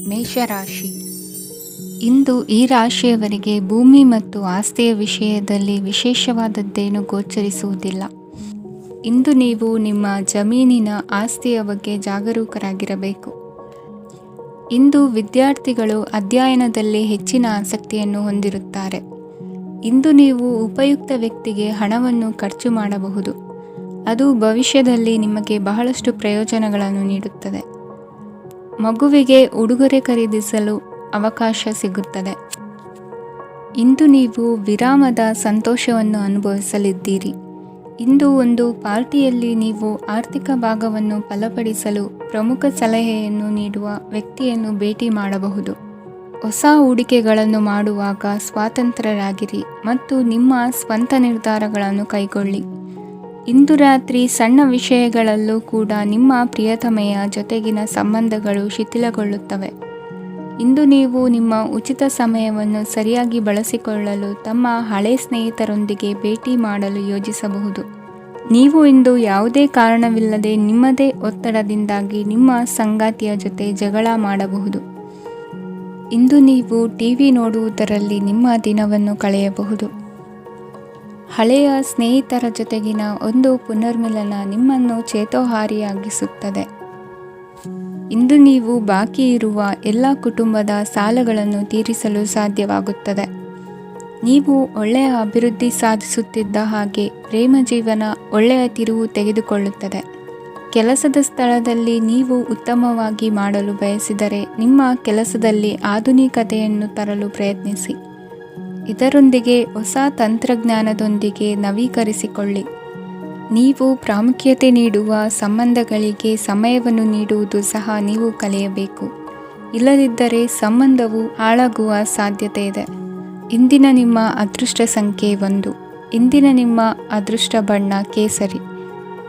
ಮೇಷರಾಶಿ. ಇಂದು ಈ ರಾಶಿಯವರಿಗೆ ಭೂಮಿ ಮತ್ತು ಆಸ್ತಿಯ ವಿಷಯದಲ್ಲಿ ವಿಶೇಷವಾದದ್ದೇನು ಗೋಚರಿಸುವುದಿಲ್ಲ. ಇಂದು ನೀವು ನಿಮ್ಮ ಜಮೀನಿನ ಆಸ್ತಿಯ ಬಗ್ಗೆ ಜಾಗರೂಕರಾಗಿರಬೇಕು. ಇಂದು ವಿದ್ಯಾರ್ಥಿಗಳು ಅಧ್ಯಯನದಲ್ಲಿ ಹೆಚ್ಚಿನ ಆಸಕ್ತಿಯನ್ನು ಹೊಂದಿರುತ್ತಾರೆ. ಇಂದು ನೀವು ಉಪಯುಕ್ತ ವ್ಯಕ್ತಿಗೆ ಹಣವನ್ನು ಖರ್ಚು ಮಾಡಬಹುದು. ಅದು ಭವಿಷ್ಯದಲ್ಲಿ ನಿಮಗೆ ಬಹಳಷ್ಟು ಪ್ರಯೋಜನಗಳನ್ನು ನೀಡುತ್ತದೆ. ಮಗುವಿಗೆ ಉಡುಗೊರೆ ಖರೀದಿಸಲು ಅವಕಾಶ ಸಿಗುತ್ತದೆ. ಇಂದು ನೀವು ವಿರಾಮದ ಸಂತೋಷವನ್ನು ಅನುಭವಿಸಲಿದ್ದೀರಿ. ಇಂದು ಒಂದು ಪಾರ್ಟಿಯಲ್ಲಿ ನೀವು ಆರ್ಥಿಕ ಭಾಗವನ್ನು ಬಲಪಡಿಸಲು ಪ್ರಮುಖ ಸಲಹೆಯನ್ನು ನೀಡುವ ವ್ಯಕ್ತಿಯನ್ನು ಭೇಟಿ ಮಾಡಬಹುದು. ಹೊಸ ಹೂಡಿಕೆಗಳನ್ನು ಮಾಡುವಾಗ ಸ್ವತಂತ್ರರಾಗಿರಿ ಮತ್ತು ನಿಮ್ಮ ಸ್ವಂತ ನಿರ್ಧಾರಗಳನ್ನು ಕೈಗೊಳ್ಳಿ. ಇಂದು ರಾತ್ರಿ ಸಣ್ಣ ವಿಷಯಗಳಲ್ಲೂ ಕೂಡ ನಿಮ್ಮ ಪ್ರಿಯತಮೆಯ ಜೊತೆಗಿನ ಸಂಬಂಧಗಳು ಶಿಥಿಲಗೊಳ್ಳುತ್ತವೆ. ಇಂದು ನೀವು ನಿಮ್ಮ ಉಚಿತ ಸಮಯವನ್ನು ಸರಿಯಾಗಿ ಬಳಸಿಕೊಳ್ಳಲು ತಮ್ಮ ಹಳೆ ಸ್ನೇಹಿತರೊಂದಿಗೆ ಭೇಟಿ ಮಾಡಲು ಯೋಜಿಸಬಹುದು. ನೀವು ಇಂದು ಯಾವುದೇ ಕಾರಣವಿಲ್ಲದೆ ನಿಮ್ಮದೇ ಒತ್ತಡದಿಂದಾಗಿ ನಿಮ್ಮ ಸಂಗಾತಿಯ ಜೊತೆ ಜಗಳ ಮಾಡಬಹುದು. ಇಂದು ನೀವು ಟಿವಿ ನೋಡುವುದರಲ್ಲಿ ನಿಮ್ಮ ದಿನವನ್ನು ಕಳೆಯಬಹುದು. ಹಳೆಯ ಸ್ನೇಹಿತರ ಜೊತೆಗಿನ ಒಂದು ಪುನರ್ಮಿಲನ ನಿಮ್ಮನ್ನು ಚೇತೋಹಾರಿಯಾಗಿಸುತ್ತದೆ. ಇಂದು ನೀವು ಬಾಕಿ ಇರುವ ಎಲ್ಲ ಕುಟುಂಬದ ಸಾಲಗಳನ್ನು ತೀರಿಸಲು ಸಾಧ್ಯವಾಗುತ್ತದೆ. ನೀವು ಒಳ್ಳೆಯ ಅಭಿವೃದ್ಧಿ ಸಾಧಿಸುತ್ತಿದ್ದ ಹಾಗೆ ಪ್ರೇಮ ಜೀವನ ಒಳ್ಳೆಯ ತಿರುವು ತೆಗೆದುಕೊಳ್ಳುತ್ತದೆ. ಕೆಲಸದ ಸ್ಥಳದಲ್ಲಿ ನೀವು ಉತ್ತಮವಾಗಿ ಮಾಡಲು ಬಯಸಿದರೆ ನಿಮ್ಮ ಕೆಲಸದಲ್ಲಿ ಆಧುನಿಕತೆಯನ್ನು ತರಲು ಪ್ರಯತ್ನಿಸಿ. ಇದರೊಂದಿಗೆ ಹೊಸ ತಂತ್ರಜ್ಞಾನದೊಂದಿಗೆ ನವೀಕರಿಸಿಕೊಳ್ಳಿ. ನೀವು ಪ್ರಾಮುಖ್ಯತೆ ನೀಡುವ ಸಂಬಂಧಗಳಿಗೆ ಸಮಯವನ್ನು ನೀಡುವುದು ಸಹ ನೀವು ಕಲಿಯಬೇಕು. ಇಲ್ಲದಿದ್ದರೆ ಸಂಬಂಧವು ಹಾಳಾಗುವ ಸಾಧ್ಯತೆ ಇದೆ. ಇಂದಿನ ನಿಮ್ಮ ಅದೃಷ್ಟ ಸಂಖ್ಯೆ 1. ಇಂದಿನ ನಿಮ್ಮ ಅದೃಷ್ಟ ಬಣ್ಣ ಕೇಸರಿ.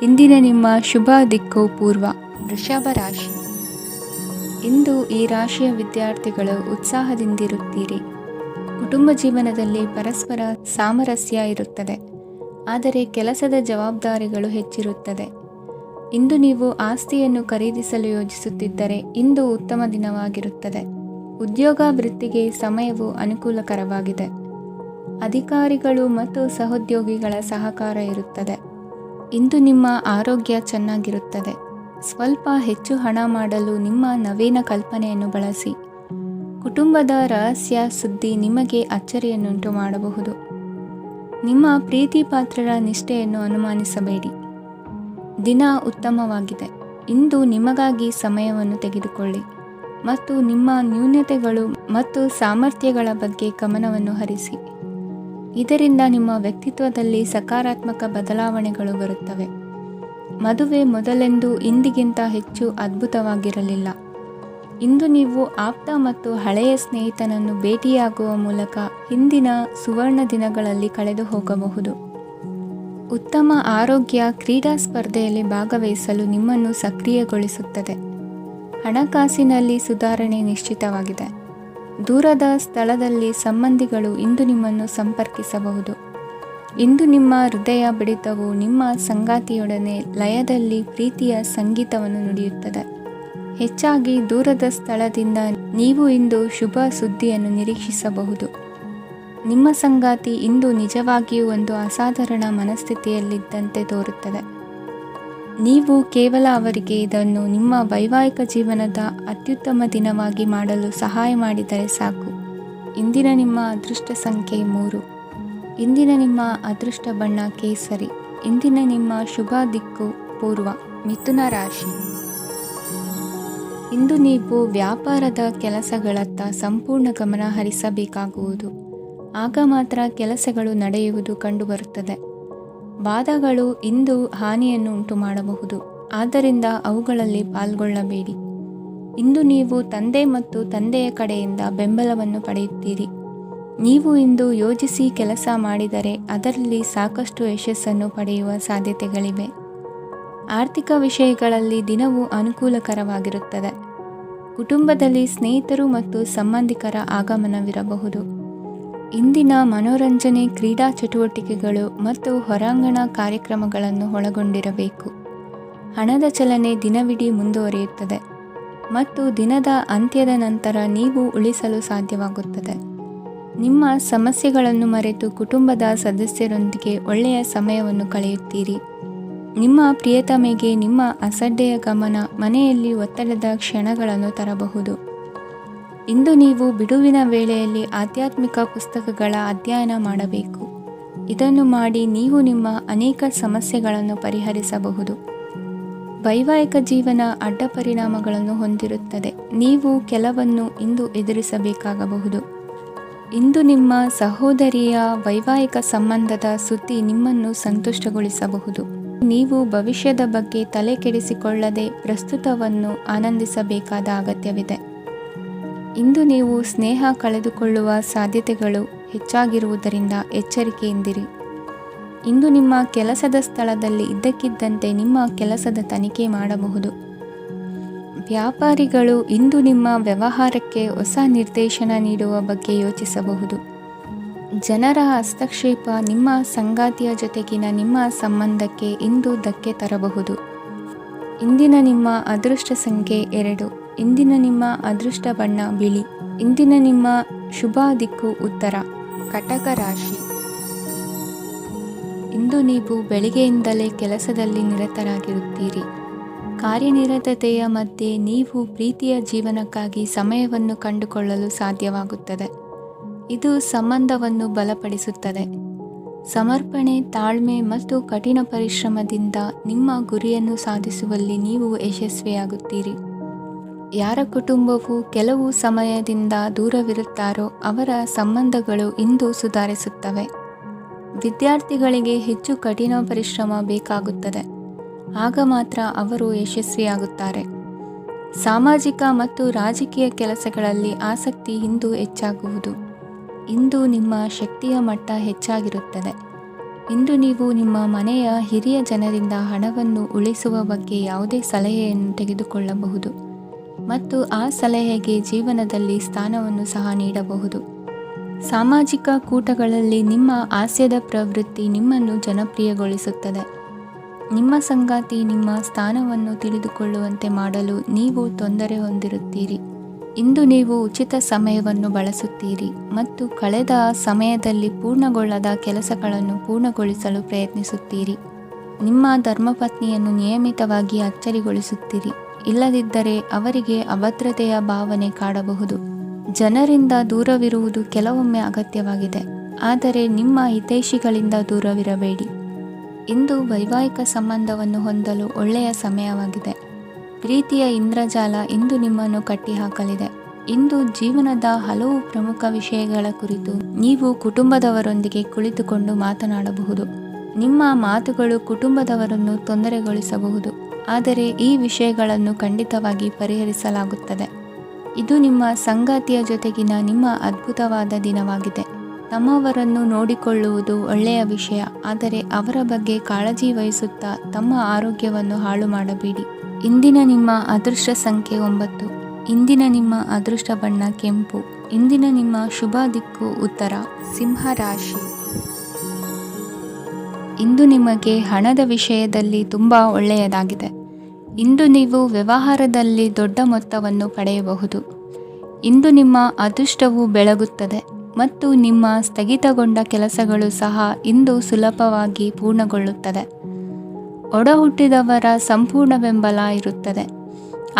ಇಂದಿನ ನಿಮ್ಮ ಶುಭ ದಿಕ್ಕು ಪೂರ್ವ. ವೃಷಭ ರಾಶಿ. ಇಂದು ಈ ರಾಶಿಯ ವಿದ್ಯಾರ್ಥಿಗಳು ಉತ್ಸಾಹದಿಂದಿರುತ್ತೀರಿ. ಕುಟುಂಬ ಜೀವನದಲ್ಲಿ ಪರಸ್ಪರ ಸಾಮರಸ್ಯ ಇರುತ್ತದೆ, ಆದರೆ ಕೆಲಸದ ಜವಾಬ್ದಾರಿಗಳು ಹೆಚ್ಚಿರುತ್ತದೆ. ಇಂದು ನೀವು ಆಸ್ತಿಯನ್ನು ಖರೀದಿಸಲು ಯೋಜಿಸುತ್ತಿದ್ದರೆ ಇಂದು ಉತ್ತಮ ದಿನವಾಗಿರುತ್ತದೆ. ಉದ್ಯೋಗ ವೃತ್ತಿಗೆ ಸಮಯವು ಅನುಕೂಲಕರವಾಗಿದೆ. ಅಧಿಕಾರಿಗಳು ಮತ್ತು ಸಹೋದ್ಯೋಗಿಗಳ ಸಹಕಾರ ಇರುತ್ತದೆ. ಇಂದು ನಿಮ್ಮ ಆರೋಗ್ಯ ಚೆನ್ನಾಗಿರುತ್ತದೆ. ಸ್ವಲ್ಪ ಹೆಚ್ಚು ಹಣ ಮಾಡಲು ನಿಮ್ಮ ನವೀನ ಕಲ್ಪನೆಯನ್ನು ಬಳಸಿ. ಕುಟುಂಬದ ರಹಸ್ಯ ಸುದ್ದಿ ನಿಮಗೆ ಅಚ್ಚರಿಯನ್ನುಂಟು ಮಾಡಬಹುದು. ನಿಮ್ಮ ಪ್ರೀತಿ ಪಾತ್ರರ ನಿಷ್ಠೆಯನ್ನು ಅನುಮಾನಿಸಬೇಡಿ. ದಿನ ಉತ್ತಮವಾಗಿದೆ. ಇಂದು ನಿಮಗಾಗಿ ಸಮಯವನ್ನು ತೆಗೆದುಕೊಳ್ಳಿ ಮತ್ತು ನಿಮ್ಮ ನ್ಯೂನತೆಗಳು ಮತ್ತು ಸಾಮರ್ಥ್ಯಗಳ ಬಗ್ಗೆ ಗಮನವನ್ನು ಹರಿಸಿ. ಇದರಿಂದ ನಿಮ್ಮ ವ್ಯಕ್ತಿತ್ವದಲ್ಲಿ ಸಕಾರಾತ್ಮಕ ಬದಲಾವಣೆಗಳು ಬರುತ್ತವೆ. ಮದುವೆ ಮೊದಲೆಂದೂ ಇಂದಿಗಿಂತ ಹೆಚ್ಚು ಅದ್ಭುತವಾಗಿರಲಿಲ್ಲ. ಇಂದು ನೀವು ಆಪ್ತ ಮತ್ತು ಹಳೆಯ ಸ್ನೇಹಿತನನ್ನು ಭೇಟಿಯಾಗುವ ಮೂಲಕ ಹಿಂದಿನ ಸುವರ್ಣ ದಿನಗಳಲ್ಲಿ ಕಳೆದು ಹೋಗಬಹುದು. ಉತ್ತಮ ಆರೋಗ್ಯ ಕ್ರೀಡಾ ಸ್ಪರ್ಧೆಯಲ್ಲಿ ಭಾಗವಹಿಸಲು ನಿಮ್ಮನ್ನು ಸಕ್ರಿಯಗೊಳಿಸುತ್ತದೆ. ಹಣಕಾಸಿನಲ್ಲಿ ಸುಧಾರಣೆ ನಿಶ್ಚಿತವಾಗಿದೆ. ದೂರದ ಸ್ಥಳದಲ್ಲಿ ಸಂಬಂಧಿಗಳು ಇಂದು ನಿಮ್ಮನ್ನು ಸಂಪರ್ಕಿಸಬಹುದು. ಇಂದು ನಿಮ್ಮ ಹೃದಯ ಬಡಿತವು ನಿಮ್ಮ ಸಂಗಾತಿಯೊಡನೆ ಲಯದಲ್ಲಿ ಪ್ರೀತಿಯ ಸಂಗೀತವನ್ನು ನುಡಿಯುತ್ತದೆ. ಹೆಚ್ಚಾಗಿ ದೂರದ ಸ್ಥಳದಿಂದ ನೀವು ಇಂದು ಶುಭ ಸುದ್ದಿಯನ್ನು ನಿರೀಕ್ಷಿಸಬಹುದು. ನಿಮ್ಮ ಸಂಗಾತಿ ಇಂದು ನಿಜವಾಗಿಯೂ ಒಂದು ಅಸಾಧಾರಣ ಮನಸ್ಥಿತಿಯಲ್ಲಿದ್ದಂತೆ ತೋರುತ್ತದೆ. ನೀವು ಕೇವಲ ಅವರಿಗೆ ಇದನ್ನು ನಿಮ್ಮ ವೈವಾಹಿಕ ಜೀವನದ ಅತ್ಯುತ್ತಮ ದಿನವಾಗಿ ಮಾಡಲು ಸಹಾಯ ಮಾಡಿದರೆ ಸಾಕು. ಇಂದಿನ ನಿಮ್ಮ ಅದೃಷ್ಟ ಸಂಖ್ಯೆ 3. ಇಂದಿನ ನಿಮ್ಮ ಅದೃಷ್ಟ ಬಣ್ಣ ಕೇಸರಿ. ಇಂದಿನ ನಿಮ್ಮ ಶುಭ ದಿಕ್ಕು ಪೂರ್ವ. ಮಿಥುನ ರಾಶಿ. ಇಂದು ನೀವು ವ್ಯಾಪಾರದ ಕೆಲಸಗಳತ್ತ ಸಂಪೂರ್ಣ ಗಮನ ಹರಿಸಬೇಕಾಗುವುದು. ಆಗ ಮಾತ್ರ ಕೆಲಸಗಳು ನಡೆಯುವುದು ಕಂಡುಬರುತ್ತದೆ. ವಾದಗಳು ಇಂದು ಹಾನಿಯನ್ನು ಉಂಟು ಮಾಡಬಹುದು, ಆದ್ದರಿಂದ ಅವುಗಳಲ್ಲಿ ಪಾಲ್ಗೊಳ್ಳಬೇಡಿ. ಇಂದು ನೀವು ತಂದೆ ಮತ್ತು ತಂದೆಯ ಕಡೆಯಿಂದ ಬೆಂಬಲವನ್ನು ಪಡೆಯುತ್ತೀರಿ. ನೀವು ಇಂದು ಯೋಜಿಸಿ ಕೆಲಸ ಮಾಡಿದರೆ ಅದರಲ್ಲಿ ಸಾಕಷ್ಟು ಯಶಸ್ಸನ್ನು ಪಡೆಯುವ ಸಾಧ್ಯತೆಗಳಿವೆ. ಆರ್ಥಿಕ ವಿಷಯಗಳಲ್ಲಿ ದಿನವು ಅನುಕೂಲಕರವಾಗಿರುತ್ತದೆ. ಕುಟುಂಬದಲ್ಲಿ ಸ್ನೇಹಿತರು ಮತ್ತು ಸಂಬಂಧಿಕರ ಆಗಮನವಿರಬಹುದು. ಇಂದಿನ ಮನೋರಂಜನೆ ಕ್ರೀಡಾ ಚಟುವಟಿಕೆಗಳು ಮತ್ತು ಹೊರಾಂಗಣ ಕಾರ್ಯಕ್ರಮಗಳನ್ನು ಒಳಗೊಂಡಿರಬೇಕು. ಹಣದ ಚಲನೆ ದಿನವಿಡೀ ಮುಂದುವರಿಯುತ್ತದೆ. ಮತ್ತು ದಿನದ ಅಂತ್ಯದ ನಂತರ ನೀವು ಉಳಿಸಲು ಸಾಧ್ಯವಾಗುತ್ತದೆ. ನಿಮ್ಮ ಸಮಸ್ಯೆಗಳನ್ನು ಮರೆತು ಕುಟುಂಬದ ಸದಸ್ಯರೊಂದಿಗೆ ಒಳ್ಳೆಯ ಸಮಯವನ್ನು ಕಳೆಯುತ್ತೀರಿ. ನಿಮ್ಮ ಪ್ರಿಯತಮೆಗೆ ನಿಮ್ಮ ಅಸಡ್ಡೆಯ ಗಮನ ಮನೆಯಲ್ಲಿ ಒತ್ತಡದ ಕ್ಷಣಗಳನ್ನು ತರಬಹುದು. ಇಂದು ನೀವು ಬಿಡುವಿನ ವೇಳೆಯಲ್ಲಿ ಆಧ್ಯಾತ್ಮಿಕ ಪುಸ್ತಕಗಳ ಅಧ್ಯಯನ ಮಾಡಬೇಕು. ಇದನ್ನು ಮಾಡಿ ನೀವು ನಿಮ್ಮ ಅನೇಕ ಸಮಸ್ಯೆಗಳನ್ನು ಪರಿಹರಿಸಬಹುದು. ವೈವಾಹಿಕ ಜೀವನ ಅಡ್ಡ ಪರಿಣಾಮಗಳನ್ನು ಹೊಂದಿರುತ್ತದೆ. ನೀವು ಕೆಲವನ್ನು ಇಂದು ಎದುರಿಸಬೇಕಾಗಬಹುದು. ಇಂದು ನಿಮ್ಮ ಸಹೋದರಿಯ ವೈವಾಹಿಕ ಸಂಬಂಧದ ಸುದ್ದಿ ನಿಮ್ಮನ್ನು ಸಂತುಷ್ಟಗೊಳಿಸಬಹುದು. ನೀವು ಭವಿಷ್ಯದ ಬಗ್ಗೆ ತಲೆ ಕೆಡಿಸಿಕೊಳ್ಳದೆ ಪ್ರಸ್ತುತವನ್ನು ಆನಂದಿಸಬೇಕಾದ ಅಗತ್ಯವಿದೆ. ಇಂದು ನೀವು ಸ್ನೇಹ ಕಳೆದುಕೊಳ್ಳುವ ಸಾಧ್ಯತೆಗಳು ಹೆಚ್ಚಾಗಿರುವುದರಿಂದ ಎಚ್ಚರಿಕೆಯಿಂದಿರಿ. ಇಂದು ನಿಮ್ಮ ಕೆಲಸದ ಸ್ಥಳದಲ್ಲಿ ಇದ್ದಕ್ಕಿದ್ದಂತೆ ನಿಮ್ಮ ಕೆಲಸದ ತನಿಖೆ ಮಾಡಬಹುದು. ವ್ಯಾಪಾರಿಗಳು ಇಂದು ನಿಮ್ಮ ವ್ಯವಹಾರಕ್ಕೆ ಹೊಸ ನಿರ್ದೇಶನ ನೀಡುವ ಬಗ್ಗೆ ಯೋಚಿಸಬಹುದು. ಜನರ ಹಸ್ತಕ್ಷೇಪ ನಿಮ್ಮ ಸಂಗಾತಿಯ ಜೊತೆಗಿನ ನಿಮ್ಮ ಸಂಬಂಧಕ್ಕೆ ಇಂದು ಧಕ್ಕೆ ತರಬಹುದು. ಇಂದಿನ ನಿಮ್ಮ ಅದೃಷ್ಟ ಸಂಖ್ಯೆ 2. ಇಂದಿನ ನಿಮ್ಮ ಅದೃಷ್ಟ ಬಣ್ಣ ಬಿಳಿ. ಇಂದಿನ ನಿಮ್ಮ ಶುಭ ದಿಕ್ಕು ಉತ್ತರ. ಕಟಕ ರಾಶಿ. ಇಂದು ನೀವು ಬೆಳಿಗ್ಗೆಯಿಂದಲೇ ಕೆಲಸದಲ್ಲಿ ನಿರತರಾಗಿರುತ್ತೀರಿ. ಕಾರ್ಯನಿರತತೆಯ ಮಧ್ಯೆ ನೀವು ಪ್ರೀತಿಯ ಜೀವನಕ್ಕಾಗಿ ಸಮಯವನ್ನು ಕಂಡುಕೊಳ್ಳಲು ಸಾಧ್ಯವಾಗುತ್ತದೆ. ಇದು ಸಂಬಂಧವನ್ನು ಬಲಪಡಿಸುತ್ತದೆ. ಸಮರ್ಪಣೆ, ತಾಳ್ಮೆ ಮತ್ತು ಕಠಿಣ ಪರಿಶ್ರಮದಿಂದ ನಿಮ್ಮ ಗುರಿಯನ್ನು ಸಾಧಿಸುವಲ್ಲಿ ನೀವು ಯಶಸ್ವಿಯಾಗುತ್ತೀರಿ. ಯಾರ ಕುಟುಂಬವು ಕೆಲವು ಸಮಯದಿಂದ ದೂರವಿರುತ್ತಾರೋ ಅವರ ಸಂಬಂಧಗಳು ಇಂದು ಸುಧಾರಿಸುತ್ತವೆ. ವಿದ್ಯಾರ್ಥಿಗಳಿಗೆ ಹೆಚ್ಚು ಕಠಿಣ ಪರಿಶ್ರಮ ಬೇಕಾಗುತ್ತದೆ. ಆಗ ಮಾತ್ರ ಅವರು ಯಶಸ್ವಿಯಾಗುತ್ತಾರೆ. ಸಾಮಾಜಿಕ ಮತ್ತು ರಾಜಕೀಯ ಕೆಲಸಗಳಲ್ಲಿ ಆಸಕ್ತಿ ಇಂದು ಹೆಚ್ಚಾಗುವುದು. ಇಂದು ನಿಮ್ಮ ಶಕ್ತಿಯ ಮಟ್ಟ ಹೆಚ್ಚಾಗಿರುತ್ತದೆ. ಇಂದು ನೀವು ನಿಮ್ಮ ಮನೆಯ ಹಿರಿಯ ಜನರಿಂದ ಹಣವನ್ನು ಉಳಿಸುವ ಬಗ್ಗೆ ಯಾವುದೇ ಸಲಹೆಯನ್ನು ತೆಗೆದುಕೊಳ್ಳಬಹುದು ಮತ್ತು ಆ ಸಲಹೆಗೆ ಜೀವನದಲ್ಲಿ ಸ್ಥಾನವನ್ನು ಸಹ ನೀಡಬಹುದು. ಸಾಮಾಜಿಕ ಕೂಟಗಳಲ್ಲಿ ನಿಮ್ಮ ಹಾಸ್ಯದ ಪ್ರವೃತ್ತಿ ನಿಮ್ಮನ್ನು ಜನಪ್ರಿಯಗೊಳಿಸುತ್ತದೆ. ನಿಮ್ಮ ಸಂಗಾತಿ ನಿಮ್ಮ ಸ್ಥಾನವನ್ನು ತಿಳಿದುಕೊಳ್ಳುವಂತೆ ಮಾಡಲು ನೀವು ತೊಂದರೆ ಹೊಂದಿರುತ್ತೀರಿ. ಇಂದು ನೀವು ಉಚಿತ ಸಮಯವನ್ನು ಬಳಸುತ್ತೀರಿ ಮತ್ತು ಕಳೆದ ಸಮಯದಲ್ಲಿ ಪೂರ್ಣಗೊಳ್ಳದ ಕೆಲಸಗಳನ್ನು ಪೂರ್ಣಗೊಳಿಸಲು ಪ್ರಯತ್ನಿಸುತ್ತೀರಿ. ನಿಮ್ಮ ಧರ್ಮಪತ್ನಿಯನ್ನು ನಿಯಮಿತವಾಗಿ ಅಚ್ಚರಿಗೊಳಿಸುತ್ತೀರಿ. ಇಲ್ಲದಿದ್ದರೆ ಅವರಿಗೆ ಅಭದ್ರತೆಯ ಭಾವನೆ ಕಾಡಬಹುದು. ಜನರಿಂದ ದೂರವಿರುವುದು ಕೆಲವೊಮ್ಮೆ ಅಗತ್ಯವಾಗಿದೆ, ಆದರೆ ನಿಮ್ಮ ಹಿತೈಷಿಗಳಿಂದ ದೂರವಿರಬೇಡಿ. ಇಂದು ವೈವಾಹಿಕ ಸಂಬಂಧವನ್ನು ಹೊಂದಲು ಒಳ್ಳೆಯ ಸಮಯವಾಗಿದೆ. ಪ್ರೀತಿಯ ಇಂದ್ರಜಾಲ ಇಂದು ನಿಮ್ಮನ್ನು ಕಟ್ಟಿಹಾಕಲಿದೆ. ಇಂದು ಜೀವನದ ಹಲವು ಪ್ರಮುಖ ವಿಷಯಗಳ ಕುರಿತು ನೀವು ಕುಟುಂಬದವರೊಂದಿಗೆ ಕುಳಿತುಕೊಂಡು ಮಾತನಾಡಬಹುದು. ನಿಮ್ಮ ಮಾತುಗಳು ಕುಟುಂಬದವರನ್ನು ತೊಂದರೆಗೊಳಿಸಬಹುದು, ಆದರೆ ಈ ವಿಷಯಗಳನ್ನು ಖಂಡಿತವಾಗಿ ಪರಿಹರಿಸಲಾಗುತ್ತದೆ. ಇದು ನಿಮ್ಮ ಸಂಗಾತಿಯ ಜೊತೆಗಿನ ನಿಮ್ಮ ಅದ್ಭುತವಾದ ದಿನವಾಗಿದೆ. ತಮ್ಮವರನ್ನು ನೋಡಿಕೊಳ್ಳುವುದು ಒಳ್ಳೆಯ ವಿಷಯ, ಆದರೆ ಅವರ ಬಗ್ಗೆ ಕಾಳಜಿ ವಹಿಸುತ್ತಾ ತಮ್ಮ ಆರೋಗ್ಯವನ್ನು ಹಾಳು ಮಾಡಬೇಡಿ. ಇಂದಿನ ನಿಮ್ಮ ಅದೃಷ್ಟ ಸಂಖ್ಯೆ 9. ಇಂದಿನ ನಿಮ್ಮ ಅದೃಷ್ಟ ಬಣ್ಣ ಕೆಂಪು. ಇಂದಿನ ನಿಮ್ಮ ಶುಭ ದಿಕ್ಕು ಉತ್ತರ. ಸಿಂಹ ರಾಶಿ. ಇಂದು ನಿಮಗೆ ಹಣದ ವಿಷಯದಲ್ಲಿ ತುಂಬ ಒಳ್ಳೆಯದಾಗಿದೆ. ಇಂದು ನೀವು ವ್ಯವಹಾರದಲ್ಲಿ ದೊಡ್ಡ ಮೊತ್ತವನ್ನು ಪಡೆಯಬಹುದು. ಇಂದು ನಿಮ್ಮ ಅದೃಷ್ಟವು ಬೆಳಗುತ್ತದೆ ಮತ್ತು ನಿಮ್ಮ ಸ್ಥಗಿತಗೊಂಡ ಕೆಲಸಗಳು ಸಹ ಇಂದು ಸುಲಭವಾಗಿ ಪೂರ್ಣಗೊಳ್ಳುತ್ತದೆ. ಒಡಹುಟ್ಟಿದವರ ಸಂಪೂರ್ಣ ಬೆಂಬಲ ಇರುತ್ತದೆ,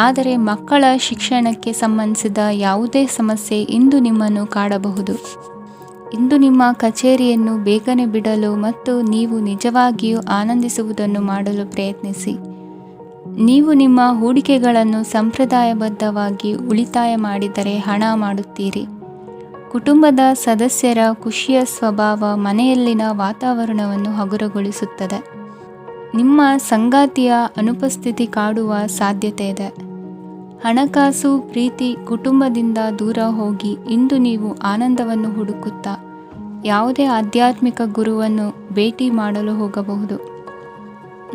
ಆದರೆ ಮಕ್ಕಳ ಶಿಕ್ಷಣಕ್ಕೆ ಸಂಬಂಧಿಸಿದ ಯಾವುದೇ ಸಮಸ್ಯೆ ಇಂದು ನಿಮ್ಮನ್ನು ಕಾಡಬಹುದು. ಇಂದು ನಿಮ್ಮ ಕಚೇರಿಯನ್ನು ಬೇಗನೆ ಬಿಡಲು ಮತ್ತು ನೀವು ನಿಜವಾಗಿಯೂ ಆನಂದಿಸುವುದನ್ನು ಮಾಡಲು ಪ್ರಯತ್ನಿಸಿ. ನೀವು ನಿಮ್ಮ ಹೂಡಿಕೆಗಳನ್ನು ಸಂಪ್ರದಾಯಬದ್ಧವಾಗಿ ಉಳಿತಾಯ ಮಾಡಿದರೆ ಹಣ ಮಾಡುತ್ತೀರಿ. ಕುಟುಂಬದ ಸದಸ್ಯರ ಖುಷಿಯ ಸ್ವಭಾವ ಮನೆಯಲ್ಲಿನ ವಾತಾವರಣವನ್ನು ಹಗುರಗೊಳಿಸುತ್ತದೆ. ನಿಮ್ಮ ಸಂಗಾತಿಯ ಅನುಪಸ್ಥಿತಿ ಕಾಡುವ ಸಾಧ್ಯತೆ ಇದೆ. ಹಣಕಾಸು, ಪ್ರೀತಿ, ಕುಟುಂಬದಿಂದ ದೂರ ಹೋಗಿ ಇಂದು ನೀವು ಆನಂದವನ್ನು ಹುಡುಕುತ್ತಾ ಯಾವುದೇ ಆಧ್ಯಾತ್ಮಿಕ ಗುರುವನ್ನು ಭೇಟಿ ಮಾಡಲು ಹೋಗಬಹುದು.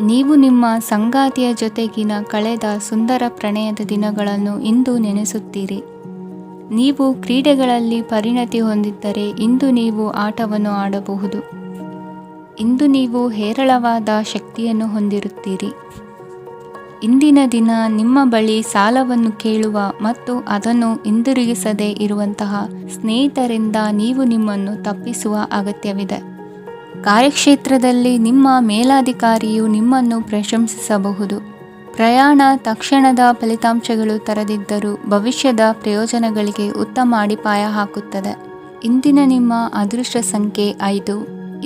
ನೀವು ನಿಮ್ಮ ಸಂಗಾತಿಯ ಜೊತೆಗಿನ ಕಳೆದ ಸುಂದರ ಪ್ರಣಯದ ದಿನಗಳನ್ನು ಇಂದು ನೆನೆಸುತ್ತೀರಿ. ನೀವು ಕ್ರೀಡೆಗಳಲ್ಲಿ ಪರಿಣತಿ ಹೊಂದಿದ್ದರೆ ಇಂದು ನೀವು ಆಟವನ್ನು ಆಡಬಹುದು. ಇಂದು ನೀವು ಹೇರಳವಾದ ಶಕ್ತಿಯನ್ನು ಹೊಂದಿರುತ್ತೀರಿ. ಇಂದಿನ ದಿನ ನಿಮ್ಮ ಬಳಿ ಸಾಲವನ್ನು ಕೇಳುವ ಮತ್ತು ಅದನ್ನು ಹಿಂದಿರುಗಿಸದೇ ಇರುವಂತಹ ಸ್ನೇಹಿತರಿಂದ ನೀವು ನಿಮ್ಮನ್ನು ತಪ್ಪಿಸುವ ಅಗತ್ಯವಿದೆ. ಕಾರ್ಯಕ್ಷೇತ್ರದಲ್ಲಿ ನಿಮ್ಮ ಮೇಲಾಧಿಕಾರಿಯು ನಿಮ್ಮನ್ನು ಪ್ರಶಂಸಿಸಬಹುದು. ಪ್ರಯಾಣ ತಕ್ಷಣದ ಫಲಿತಾಂಶಗಳು ತರದಿದ್ದರೂ ಭವಿಷ್ಯದ ಪ್ರಯೋಜನಗಳಿಗೆ ಉತ್ತಮ ಅಡಿಪಾಯ ಹಾಕುತ್ತದೆ. ಇಂದಿನ ನಿಮ್ಮ ಅದೃಷ್ಟ ಸಂಖ್ಯೆ 5.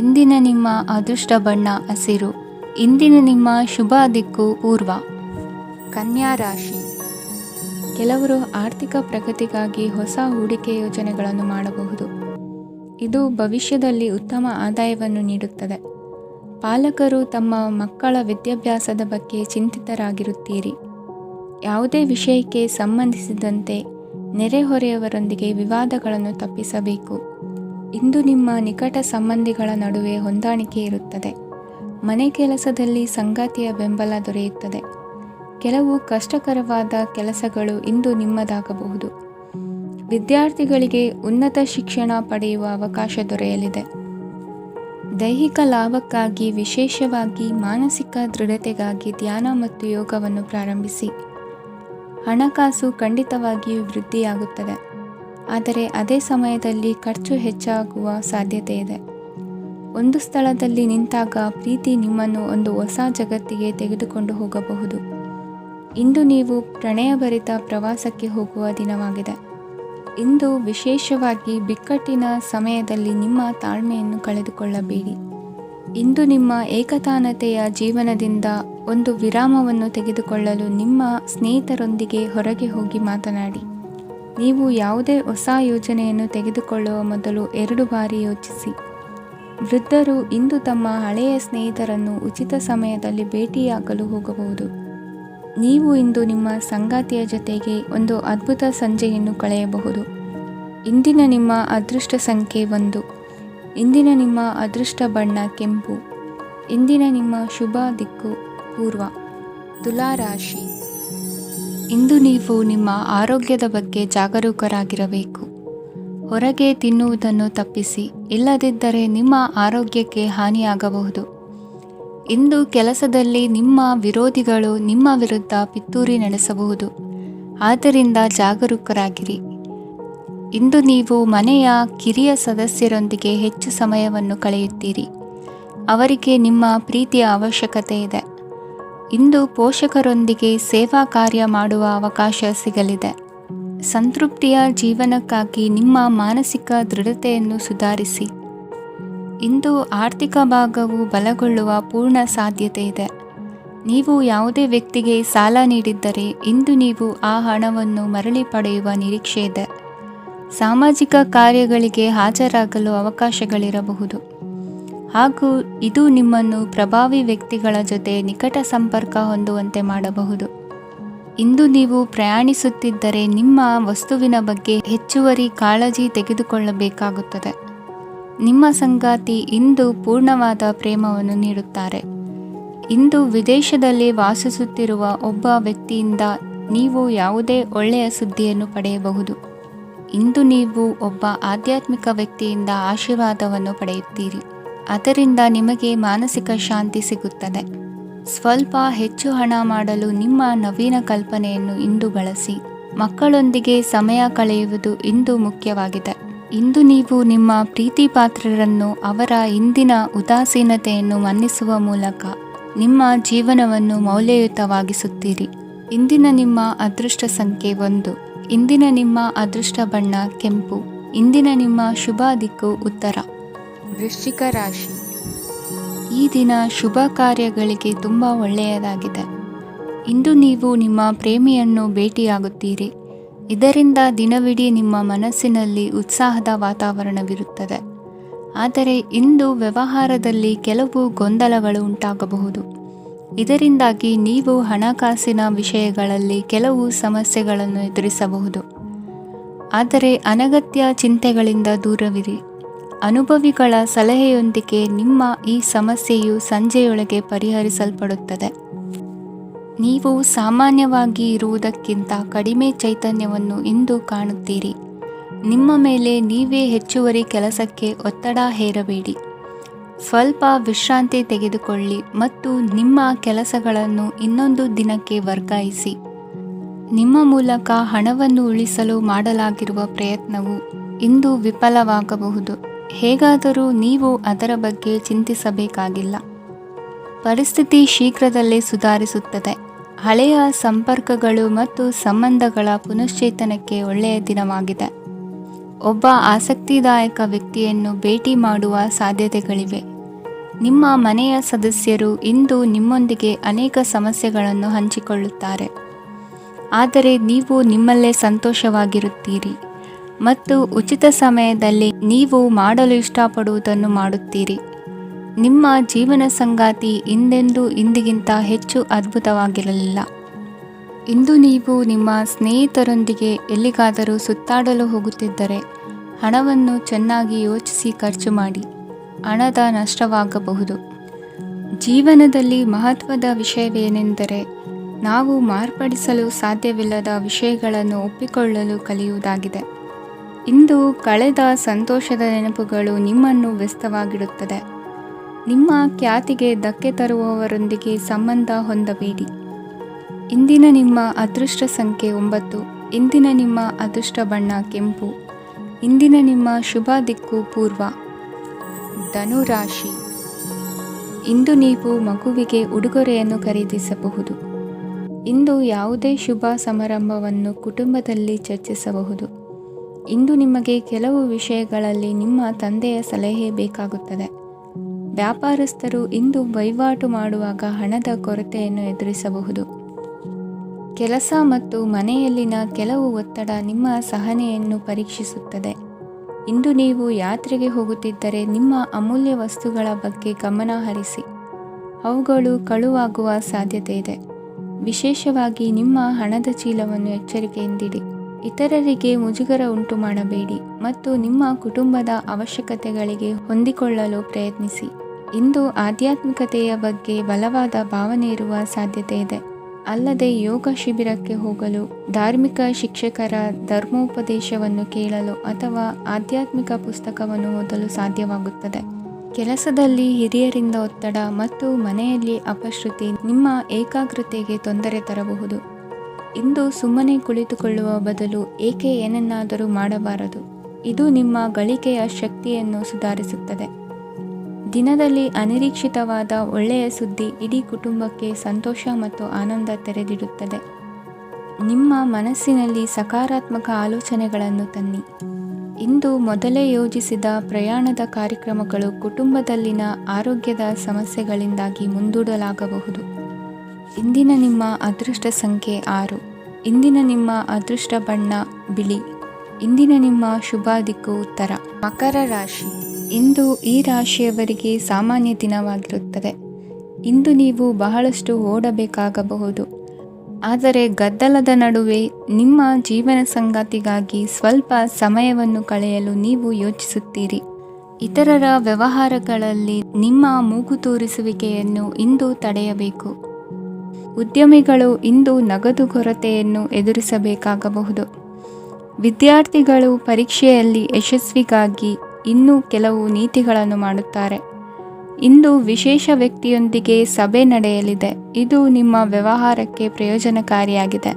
ಇಂದಿನ ನಿಮ್ಮ ಅದೃಷ್ಟ ಬಣ್ಣ ಹಸಿರು. ಇಂದಿನ ನಿಮ್ಮ ಶುಭ ದಿಕ್ಕು ಪೂರ್ವ. ಕನ್ಯಾ ರಾಶಿ. ಕೆಲವರು ಆರ್ಥಿಕ ಪ್ರಗತಿಗಾಗಿ ಹೊಸ ಹೂಡಿಕೆ ಯೋಜನೆಗಳನ್ನು ಮಾಡಬಹುದು. ಇದು ಭವಿಷ್ಯದಲ್ಲಿ ಉತ್ತಮ ಆದಾಯವನ್ನು ನೀಡುತ್ತದೆ. ಪಾಲಕರು ತಮ್ಮ ಮಕ್ಕಳ ವಿದ್ಯಾಭ್ಯಾಸದ ಬಗ್ಗೆ ಚಿಂತಿತರಾಗಿರುತ್ತೀರಿ. ಯಾವುದೇ ವಿಷಯಕ್ಕೆ ಸಂಬಂಧಿಸಿದಂತೆ ನೆರೆಹೊರೆಯವರೊಂದಿಗೆ ವಿವಾದಗಳನ್ನು ತಪ್ಪಿಸಬೇಕು. ಇಂದು ನಿಮ್ಮ ನಿಕಟ ಸಂಬಂಧಿಗಳ ನಡುವೆ ಹೊಂದಾಣಿಕೆ ಇರುತ್ತದೆ. ಮನೆ ಕೆಲಸದಲ್ಲಿ ಸಂಗಾತಿಯ ಬೆಂಬಲ ದೊರೆಯುತ್ತದೆ. ಕೆಲವು ಕಷ್ಟಕರವಾದ ಕೆಲಸಗಳು ಇಂದು ನಿಮ್ಮದಾಗಬಹುದು. ವಿದ್ಯಾರ್ಥಿಗಳಿಗೆ ಉನ್ನತ ಶಿಕ್ಷಣ ಪಡೆಯುವ ಅವಕಾಶ ದೊರೆಯಲಿದೆ. ದೈಹಿಕ ಲಾಭಕ್ಕಾಗಿ, ವಿಶೇಷವಾಗಿ ಮಾನಸಿಕ ದೃಢತೆಗಾಗಿ ಧ್ಯಾನ ಮತ್ತು ಯೋಗವನ್ನು ಪ್ರಾರಂಭಿಸಿ. ಹಣಕಾಸು ಖಂಡಿತವಾಗಿಯೂ ವೃದ್ಧಿಯಾಗುತ್ತದೆ, ಆದರೆ ಅದೇ ಸಮಯದಲ್ಲಿ ಖರ್ಚು ಹೆಚ್ಚಾಗುವ ಸಾಧ್ಯತೆ ಇದೆ. ಒಂದು ಸ್ಥಳದಲ್ಲಿ ನಿಂತಾಗ ಪ್ರೀತಿ ನಿಮ್ಮನ್ನು ಒಂದು ಹೊಸ ಜಗತ್ತಿಗೆ ತೆಗೆದುಕೊಂಡು ಹೋಗಬಹುದು. ಇಂದು ನೀವು ಪ್ರಣಯಭರಿತ ಪ್ರವಾಸಕ್ಕೆ ಹೋಗುವ ದಿನವಾಗಿದೆ. ಇಂದು ವಿಶೇಷವಾಗಿ ಬಿಕ್ಕಟ್ಟಿನ ಸಮಯದಲ್ಲಿ ನಿಮ್ಮ ತಾಳ್ಮೆಯನ್ನು ಕಳೆದುಕೊಳ್ಳಬೇಡಿ. ಇಂದು ನಿಮ್ಮ ಏಕತಾನತೆಯ ಜೀವನದಿಂದ ಒಂದು ವಿರಾಮವನ್ನು ತೆಗೆದುಕೊಳ್ಳಲು ನಿಮ್ಮ ಸ್ನೇಹಿತರೊಂದಿಗೆ ಹೊರಗೆ ಹೋಗಿ ಮಾತನಾಡಿ. ನೀವು ಯಾವುದೇ ಹೊಸ ಯೋಜನೆಯನ್ನು ತೆಗೆದುಕೊಳ್ಳುವ ಮೊದಲು 2 ಬಾರಿ ಯೋಚಿಸಿ. ವೃದ್ಧರು ಇಂದು ತಮ್ಮ ಹಳೆಯ ಸ್ನೇಹಿತರನ್ನು ಉಚಿತ ಸಮಯದಲ್ಲಿ ಭೇಟಿಯಾಗಲು ಹೋಗಬಹುದು. ನೀವು ಇಂದು ನಿಮ್ಮ ಸಂಗಾತಿಯ ಜೊತೆಗೆ ಒಂದು ಅದ್ಭುತ ಸಂಜೆಯನ್ನು ಕಳೆಯಬಹುದು. ಇಂದಿನ ನಿಮ್ಮ ಅದೃಷ್ಟ ಸಂಖ್ಯೆ 1. ಇಂದಿನ ನಿಮ್ಮ ಅದೃಷ್ಟ ಬಣ್ಣ ಕೆಂಪು. ಇಂದಿನ ನಿಮ್ಮ ಶುಭ ದಿಕ್ಕು ಪೂರ್ವ. ತುಲಾ ರಾಶಿ. ಇಂದು ನೀವು ನಿಮ್ಮ ಆರೋಗ್ಯದ ಬಗ್ಗೆ ಜಾಗರೂಕರಾಗಿರಬೇಕು. ಹೊರಗೆ ತಿನ್ನುವುದನ್ನು ತಪ್ಪಿಸಿ, ಇಲ್ಲದಿದ್ದರೆ ನಿಮ್ಮ ಆರೋಗ್ಯಕ್ಕೆ ಹಾನಿಯಾಗಬಹುದು. ಇಂದು ಕೆಲಸದಲ್ಲಿ ನಿಮ್ಮ ವಿರೋಧಿಗಳು ನಿಮ್ಮ ವಿರುದ್ಧ ಪಿತೂರಿ ನಡೆಸಬಹುದು, ಆದ್ದರಿಂದ ಜಾಗರೂಕರಾಗಿರಿ. ಇಂದು ನೀವು ಮನೆಯ ಕಿರಿಯ ಸದಸ್ಯರೊಂದಿಗೆ ಹೆಚ್ಚು ಸಮಯವನ್ನು ಕಳೆಯುತ್ತೀರಿ. ಅವರಿಗೆ ನಿಮ್ಮ ಪ್ರೀತಿಯ ಅವಶ್ಯಕತೆ ಇದೆ. ಇಂದು ಪೋಷಕರೊಂದಿಗೆ ಸೇವಾ ಕಾರ್ಯ ಮಾಡುವ ಅವಕಾಶ ಸಿಗಲಿದೆ. ಸಂತೃಪ್ತಿಯ ಜೀವನಕ್ಕಾಗಿ ನಿಮ್ಮ ಮಾನಸಿಕ ದೃಢತೆಯನ್ನು ಸುಧಾರಿಸಿ. ಇಂದು ಆರ್ಥಿಕ ಭಾಗವು ಬಲಗೊಳ್ಳುವ ಪೂರ್ಣ ಸಾಧ್ಯತೆ ಇದೆ. ನೀವು ಯಾವುದೇ ವ್ಯಕ್ತಿಗೆ ಸಾಲ ನೀಡಿದ್ದರೆ ಇಂದು ನೀವು ಆ ಹಣವನ್ನು ಮರಳಿ ಪಡೆಯುವ ನಿರೀಕ್ಷೆ ಇದೆ. ಸಾಮಾಜಿಕ ಕಾರ್ಯಗಳಿಗೆ ಹಾಜರಾಗಲು ಅವಕಾಶಗಳಿರಬಹುದು, ಹಾಗೂ ಇದು ನಿಮ್ಮನ್ನು ಪ್ರಭಾವಿ ವ್ಯಕ್ತಿಗಳ ಜೊತೆ ನಿಕಟ ಸಂಪರ್ಕ ಹೊಂದುವಂತೆ ಮಾಡಬಹುದು. ಇಂದು ನೀವು ಪ್ರಯಾಣಿಸುತ್ತಿದ್ದರೆ ನಿಮ್ಮ ವಸ್ತುವಿನ ಬಗ್ಗೆ ಹೆಚ್ಚುವರಿ ಕಾಳಜಿ ತೆಗೆದುಕೊಳ್ಳಬೇಕಾಗುತ್ತದೆ. ನಿಮ್ಮ ಸಂಗಾತಿ ಇಂದು ಪೂರ್ಣವಾದ ಪ್ರೇಮವನ್ನು ನೀಡುತ್ತಾರೆ. ಇಂದು ವಿದೇಶದಲ್ಲಿ ವಾಸಿಸುತ್ತಿರುವ ಒಬ್ಬ ವ್ಯಕ್ತಿಯಿಂದ ನೀವು ಯಾವುದೇ ಒಳ್ಳೆಯ ಸುದ್ದಿಯನ್ನು ಪಡೆಯಬಹುದು. ಇಂದು ನೀವು ಒಬ್ಬ ಆಧ್ಯಾತ್ಮಿಕ ವ್ಯಕ್ತಿಯಿಂದ ಆಶೀರ್ವಾದವನ್ನು ಪಡೆಯುತ್ತೀರಿ. ಅದರಿಂದ ನಿಮಗೆ ಮಾನಸಿಕ ಶಾಂತಿ ಸಿಗುತ್ತದೆ. ಸ್ವಲ್ಪ ಹೆಚ್ಚು ಹಣ ಮಾಡಲು ನಿಮ್ಮ ನವೀನ ಕಲ್ಪನೆಯನ್ನು ಇಂದು ಬಳಸಿ. ಮಕ್ಕಳೊಂದಿಗೆ ಸಮಯ ಕಳೆಯುವುದು ಇಂದು ಮುಖ್ಯವಾಗಿದೆ. ಇಂದು ನೀವು ನಿಮ್ಮ ಪ್ರೀತಿ ಪಾತ್ರರನ್ನು ಅವರ ಇಂದಿನ ಉದಾಸೀನತೆಯನ್ನು ಮನ್ನಿಸುವ ಮೂಲಕ ನಿಮ್ಮ ಜೀವನವನ್ನು ಮೌಲ್ಯಯುತವಾಗಿಸುತ್ತೀರಿ. ಇಂದಿನ ನಿಮ್ಮ ಅದೃಷ್ಟ ಸಂಖ್ಯೆ 1. ಇಂದಿನ ನಿಮ್ಮ ಅದೃಷ್ಟ ಬಣ್ಣ ಕೆಂಪು. ಇಂದಿನ ನಿಮ್ಮ ಶುಭ ದಿಕ್ಕು ಉತ್ತರ. ವೃಶ್ಚಿಕ ರಾಶಿ. ಈ ದಿನ ಶುಭ ಕಾರ್ಯಗಳಿಗೆ ತುಂಬ ಒಳ್ಳೆಯದಾಗಿದೆ. ಇಂದು ನೀವು ನಿಮ್ಮ ಪ್ರೇಮಿಯನ್ನು ಭೇಟಿಯಾಗುತ್ತೀರಿ. ಇದರಿಂದ ದಿನವಿಡೀ ನಿಮ್ಮ ಮನಸ್ಸಿನಲ್ಲಿ ಉತ್ಸಾಹದ ವಾತಾವರಣವಿರುತ್ತದೆ. ಆದರೆ ಇಂದು ವ್ಯವಹಾರದಲ್ಲಿ ಕೆಲವು ಗೊಂದಲಗಳು ಉಂಟಾಗಬಹುದು. ಇದರಿಂದಾಗಿ ನೀವು ಹಣಕಾಸಿನ ವಿಷಯಗಳಲ್ಲಿ ಕೆಲವು ಸಮಸ್ಯೆಗಳನ್ನು ಎದುರಿಸಬಹುದು. ಆದರೆ ಅನಗತ್ಯ ಚಿಂತೆಗಳಿಂದ ದೂರವಿರಿ. ಅನುಭವಿಗಳ ಸಲಹೆಯೊಂದಿಗೆ ನಿಮ್ಮ ಈ ಸಮಸ್ಯೆಯು ಸಂಜೆಯೊಳಗೆ ಪರಿಹರಿಸಲ್ಪಡುತ್ತದೆ. ನೀವು ಸಾಮಾನ್ಯವಾಗಿ ಇರುವುದಕ್ಕಿಂತ ಕಡಿಮೆ ಚೈತನ್ಯವನ್ನು ಇಂದು ಕಾಣುತ್ತೀರಿ. ನಿಮ್ಮ ಮೇಲೆ ನೀವೇ ಹೆಚ್ಚುವರಿ ಕೆಲಸಕ್ಕೆ ಒತ್ತಡ ಹೇರಬೇಡಿ. ಸ್ವಲ್ಪ ವಿಶ್ರಾಂತಿ ತೆಗೆದುಕೊಳ್ಳಿ ಮತ್ತು ನಿಮ್ಮ ಕೆಲಸಗಳನ್ನು ಇನ್ನೊಂದು ದಿನಕ್ಕೆ ವರ್ಗಾಯಿಸಿ. ನಿಮ್ಮ ಮೂಲಕ ಹಣವನ್ನು ಉಳಿಸಲು ಮಾಡಲಾಗಿರುವ ಪ್ರಯತ್ನವು ಇಂದು ವಿಫಲವಾಗಬಹುದು. ಹೇಗಾದರೂ ನೀವು ಅದರ ಬಗ್ಗೆ ಚಿಂತಿಸಬೇಕಾಗಿಲ್ಲ. ಪರಿಸ್ಥಿತಿ ಶೀಘ್ರದಲ್ಲೇ ಸುಧಾರಿಸುತ್ತದೆ. ಹಳೆಯ ಸಂಪರ್ಕಗಳು ಮತ್ತು ಸಂಬಂಧಗಳ ಪುನಶ್ಚೇತನಕ್ಕೆ ಒಳ್ಳೆಯ ದಿನವಾಗಿದೆ. ಒಬ್ಬ ಆಸಕ್ತಿದಾಯಕ ವ್ಯಕ್ತಿಯನ್ನು ಭೇಟಿ ಮಾಡುವ ಸಾಧ್ಯತೆಗಳಿವೆ. ನಿಮ್ಮ ಮನೆಯ ಸದಸ್ಯರು ಇಂದು ನಿಮ್ಮೊಂದಿಗೆ ಅನೇಕ ಸಮಸ್ಯೆಗಳನ್ನು ಹಂಚಿಕೊಳ್ಳುತ್ತಾರೆ, ಆದರೆ ನೀವು ನಿಮ್ಮಲ್ಲೇ ಸಂತೋಷವಾಗಿರುತ್ತೀರಿ ಮತ್ತು ಉಚಿತ ಸಮಯದಲ್ಲಿ ನೀವು ಮಾಡಲು ಇಷ್ಟಪಡುವುದನ್ನು ಮಾಡುತ್ತೀರಿ. ನಿಮ್ಮ ಜೀವನ ಸಂಗಾತಿ ಇಂದೆಂದೂ ಇಂದಿಗಿಂತ ಹೆಚ್ಚು ಅದ್ಭುತವಾಗಿರಲಿಲ್ಲ. ಇಂದು ನೀವು ನಿಮ್ಮ ಸ್ನೇಹಿತರೊಂದಿಗೆ ಎಲ್ಲಿಗಾದರೂ ಸುತ್ತಾಡಲು ಹೋಗುತ್ತಿದ್ದರೆ ಹಣವನ್ನು ಚೆನ್ನಾಗಿ ಯೋಚಿಸಿ ಖರ್ಚು ಮಾಡಿ. ಹಣದ ನಷ್ಟವಾಗಬಹುದು. ಜೀವನದಲ್ಲಿ ಮಹತ್ವದ ವಿಷಯವೇನೆಂದರೆ ನಾವು ಮಾರ್ಪಡಿಸಲು ಸಾಧ್ಯವಿಲ್ಲದ ವಿಷಯಗಳನ್ನು ಒಪ್ಪಿಕೊಳ್ಳಲು ಕಲಿಯುವುದಾಗಿದೆ. ಇಂದು ಕಳೆದ ಸಂತೋಷದ ನೆನಪುಗಳು ನಿಮ್ಮನ್ನು ವ್ಯಸ್ತವಾಗಿಡುತ್ತದೆ. ನಿಮ್ಮ ಖ್ಯಾತಿಗೆ ಧಕ್ಕೆ ತರುವವರೊಂದಿಗೆ ಸಂಬಂಧ ಹೊಂದಬೇಡಿ. ಇಂದಿನ ನಿಮ್ಮ ಅದೃಷ್ಟ ಸಂಖ್ಯೆ 9. ಇಂದಿನ ನಿಮ್ಮ ಅದೃಷ್ಟ ಬಣ್ಣ ಕೆಂಪು. ಇಂದಿನ ನಿಮ್ಮ ಶುಭ ದಿಕ್ಕು ಪೂರ್ವ. ಧನುರಾಶಿ. ಇಂದು ನೀವು ಮಗುವಿಗೆ ಉಡುಗೊರೆಯನ್ನು ಖರೀದಿಸಬಹುದು. ಇಂದು ಯಾವುದೇ ಶುಭ ಸಮಾರಂಭವನ್ನು ಕುಟುಂಬದಲ್ಲಿ ಚರ್ಚಿಸಬಹುದು. ಇಂದು ನಿಮಗೆ ಕೆಲವು ವಿಷಯಗಳಲ್ಲಿ ನಿಮ್ಮ ತಂದೆಯ ಸಲಹೆ ಬೇಕಾಗುತ್ತದೆ. ವ್ಯಾಪಾರಸ್ಥರು ಇಂದು ವಹಿವಾಟು ಮಾಡುವಾಗ ಹಣದ ಕೊರತೆಯನ್ನು ಎದುರಿಸಬಹುದು. ಕೆಲಸ ಮತ್ತು ಮನೆಯಲ್ಲಿನ ಕೆಲವು ಒತ್ತಡ ನಿಮ್ಮ ಸಹನೆಯನ್ನು ಪರೀಕ್ಷಿಸುತ್ತದೆ. ಇಂದು ನೀವು ಯಾತ್ರೆಗೆ ಹೋಗುತ್ತಿದ್ದರೆ ನಿಮ್ಮ ಅಮೂಲ್ಯ ವಸ್ತುಗಳ ಬಗ್ಗೆ ಗಮನ ಹರಿಸಿ. ಅವುಗಳು ಕಳುವಾಗುವ ಸಾಧ್ಯತೆ ಇದೆ. ವಿಶೇಷವಾಗಿ ನಿಮ್ಮ ಹಣದ ಚೀಲವನ್ನು ಎಚ್ಚರಿಕೆಯಿಂದಿಡಿ. ಇತರರಿಗೆ ಮುಜುಗರ ಉಂಟು ಮಾಡಬೇಡಿ ಮತ್ತು ನಿಮ್ಮ ಕುಟುಂಬದ ಅವಶ್ಯಕತೆಗಳಿಗೆ ಹೊಂದಿಕೊಳ್ಳಲು ಪ್ರಯತ್ನಿಸಿ. ಇಂದು ಆಧ್ಯಾತ್ಮಿಕತೆಯ ಬಗ್ಗೆ ಬಲವಾದ ಭಾವನೆ ಇರುವ ಸಾಧ್ಯತೆ ಇದೆ. ಅಲ್ಲದೆ ಯೋಗ ಶಿಬಿರಕ್ಕೆ ಹೋಗಲು, ಧಾರ್ಮಿಕ ಶಿಕ್ಷಕರ ಧರ್ಮೋಪದೇಶವನ್ನು ಕೇಳಲು ಅಥವಾ ಆಧ್ಯಾತ್ಮಿಕ ಪುಸ್ತಕವನ್ನು ಓದಲು ಸಾಧ್ಯವಾಗುತ್ತದೆ. ಕೆಲಸದಲ್ಲಿ ಹಿರಿಯರಿಂದ ಒತ್ತಡ ಮತ್ತು ಮನೆಯಲ್ಲಿ ಅಪಶ್ರುತಿ ನಿಮ್ಮ ಏಕಾಗ್ರತೆಗೆ ತೊಂದರೆ ತರಬಹುದು. ಇಂದು ಸುಮ್ಮನೆ ಕುಳಿತುಕೊಳ್ಳುವ ಬದಲು ಏಕೆ ಏನನ್ನಾದರೂ ಮಾಡಬಾರದು. ಇದು ನಿಮ್ಮ ಗಳಿಕೆಯ ಶಕ್ತಿಯನ್ನು ಸುಧಾರಿಸುತ್ತದೆ. ದಿನದಲ್ಲಿ ಅನಿರೀಕ್ಷಿತವಾದ ಒಳ್ಳೆಯ ಸುದ್ದಿ ಇಡೀ ಕುಟುಂಬಕ್ಕೆ ಸಂತೋಷ ಮತ್ತು ಆನಂದ ತೆರೆದಿಡುತ್ತದೆ. ನಿಮ್ಮ ಮನಸ್ಸಿನಲ್ಲಿ ಸಕಾರಾತ್ಮಕ ಆಲೋಚನೆಗಳನ್ನು ತನ್ನಿ. ಇಂದು ಮೊದಲೇ ಯೋಜಿಸಿದ ಪ್ರಯಾಣದ ಕಾರ್ಯಕ್ರಮಗಳು ಕುಟುಂಬದಲ್ಲಿನ ಆರೋಗ್ಯದ ಸಮಸ್ಯೆಗಳಿಂದಾಗಿ ಮುಂದೂಡಲಾಗಬಹುದು. ಇಂದಿನ ನಿಮ್ಮ ಅದೃಷ್ಟ ಸಂಖ್ಯೆ 6. ಇಂದಿನ ನಿಮ್ಮ ಅದೃಷ್ಟ ಬಣ್ಣ ಬಿಳಿ. ಇಂದಿನ ನಿಮ್ಮ ಶುಭ ದಿಕ್ಕು ಉತ್ತರ. ಮಕರ ರಾಶಿ. ಇಂದು ಈ ರಾಶಿಯವರಿಗೆ ಸಾಮಾನ್ಯ ದಿನವಾಗಿರುತ್ತದೆ. ಇಂದು ನೀವು ಬಹಳಷ್ಟು ಓಡಬೇಕಾಗಬಹುದು, ಆದರೆ ಗದ್ದಲದ ನಡುವೆ ನಿಮ್ಮ ಜೀವನ ಸಂಗಾತಿಗಾಗಿ ಸ್ವಲ್ಪ ಸಮಯವನ್ನು ಕಳೆಯಲು ನೀವು ಯೋಚಿಸುತ್ತೀರಿ. ಇತರರ ವ್ಯವಹಾರಗಳಲ್ಲಿ ನಿಮ್ಮ ಮೂಗು ತೂರಿಸುವಿಕೆಯನ್ನು ಇಂದು ತಡೆಯಬೇಕು. ಉದ್ಯಮಿಗಳು ಇಂದು ನಗದು ಕೊರತೆಯನ್ನು ಎದುರಿಸಬೇಕಾಗಬಹುದು. ವಿದ್ಯಾರ್ಥಿಗಳು ಪರೀಕ್ಷೆಯಲ್ಲಿ ಯಶಸ್ವಿಗಾಗಿ ಇನ್ನೂ ಕೆಲವು ನೀತಿಗಳನ್ನು ಮಾಡುತ್ತಾರೆ. ಇಂದು ವಿಶೇಷ ವ್ಯಕ್ತಿಯೊಂದಿಗೆ ಸಭೆ ನಡೆಯಲಿದೆ. ಇದು ನಿಮ್ಮ ವ್ಯವಹಾರಕ್ಕೆ ಪ್ರಯೋಜನಕಾರಿಯಾಗಿದೆ.